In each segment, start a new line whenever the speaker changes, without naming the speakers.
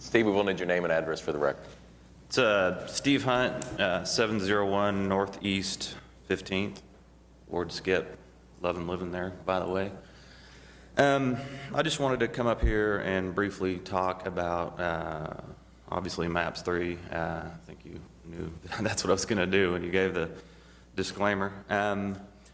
Steve, we will need your name and address for the record.
It's Steve Hunt, 701 Northeast 15th, Ward Skip. Loving living there, by the way. I just wanted to come up here and briefly talk about, obviously, Maps 3. I think you knew that's what I was going to do when you gave the disclaimer.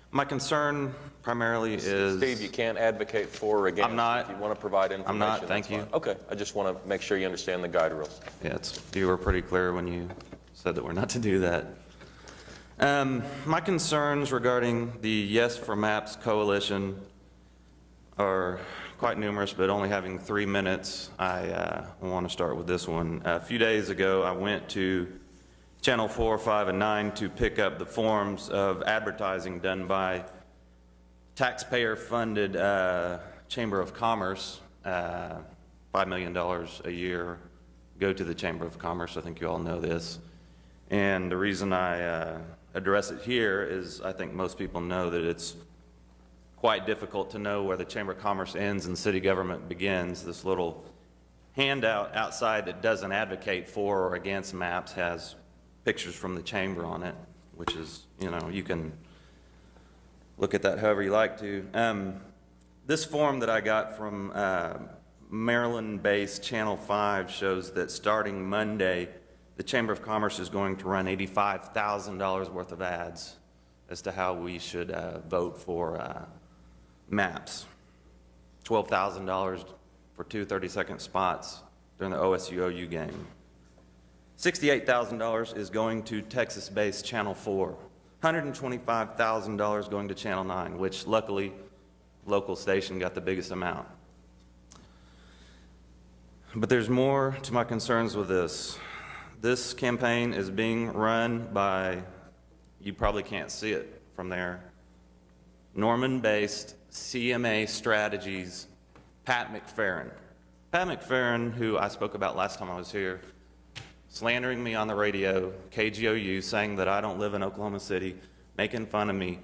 My concern primarily is...
Steve, you can't advocate for or against.
I'm not.
If you want to provide information,
I'm not, thank you.
Fine. Okay, I just want to make sure you understand the guide rules.
Yeah, you were pretty clear when you said that we're not to do that. My concerns regarding the Yes for Maps coalition are quite numerous, but only having 3 minutes, I want to start with this one. A few days ago, I went to Channel 4, 5, and 9 to pick up the forms of advertising done by taxpayer-funded Chamber of Commerce. $5 million a year go to the Chamber of Commerce. I think you all know this. And the reason I address it here is I think most people know that it's quite difficult to know where the Chamber of Commerce ends and city government begins. This little handout outside that doesn't advocate for or against maps has pictures from the chamber on it, which is, you know, you can look at that however you like to. This form that I got from Maryland-based Channel 5 shows that starting Monday, the Chamber of Commerce is going to run $85,000 worth of ads as to how we should vote for maps. $12,000 for two 30-second spots during the OSU-OU game. $68,000 is going to Texas-based Channel 4. $125,000 going to Channel 9, which luckily local station got the biggest amount. But there's more to my concerns with this. This campaign is being run by, you probably can't see it from there, Norman-based CMA Strategies, Pat McFerrin. Pat McFerrin, who I spoke about last time I was here, slandering me on the radio, KGOU, saying that I don't live in Oklahoma City, making fun of me.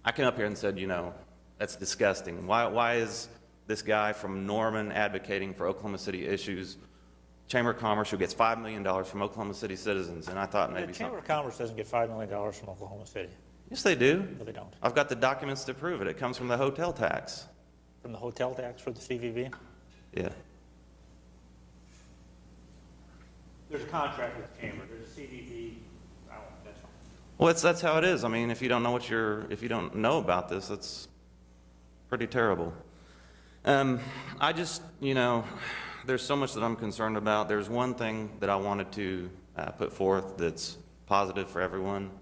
I came up here and said, you know, that's disgusting. Why is this guy from Norman advocating for Oklahoma City issues? Chamber of Commerce, who gets $5 million from Oklahoma City citizens, and I thought maybe
the Chamber of Commerce doesn't get $5 million from Oklahoma City.
Yes, they do.
No, they don't.
I've got the documents to prove it. It comes from the hotel tax.
From the hotel tax for the CVB?
Yeah.
There's a contract with the Chamber. There's a CVB. That's fine.
Well, that's how it is. I mean, if you don't know if you don't know about this, that's pretty terrible. I just, you know, there's so much that I'm concerned about. There's one thing that I wanted to put forth that's positive for everyone.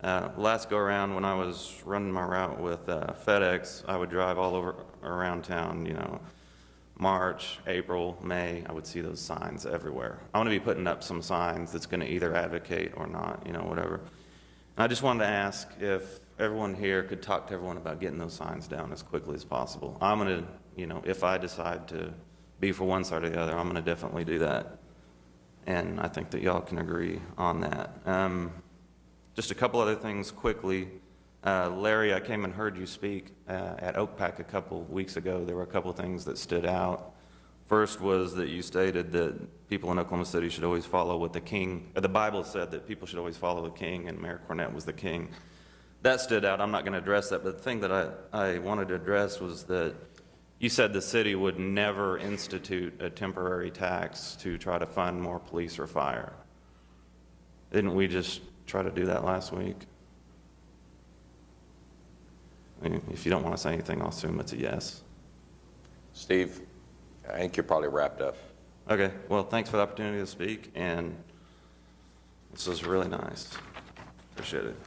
Last go around when I was running my route with FedEx, I would drive all over around town, you know, March, April, May, I would see those signs everywhere. I want to be putting up some signs that's going to either advocate or not, you know, whatever. And I just wanted to ask if everyone here could talk to everyone about getting those signs down as quickly as possible. I'm going to, you know, if I decide to be for one side or the other, I'm going to definitely do that. And I think that y'all can agree on that. Just a couple other things quickly. Larry, I came and heard you speak at OPAC a couple weeks ago. There were a couple things that stood out. First was that you stated that people in Oklahoma City should always follow what the king, or the Bible said that people should always follow the king, and Mayor Cornett was the king. That stood out. I'm not going to address that, but the thing that I wanted to address was that you said the city would never institute a temporary tax to try to fund more police or fire. Didn't we just try to do that last week? I mean, if you don't want to say anything, I'll assume it's a yes.
Steve, I think you're probably wrapped up.
Okay, well, thanks for the opportunity to speak, and this was really nice. Appreciate it.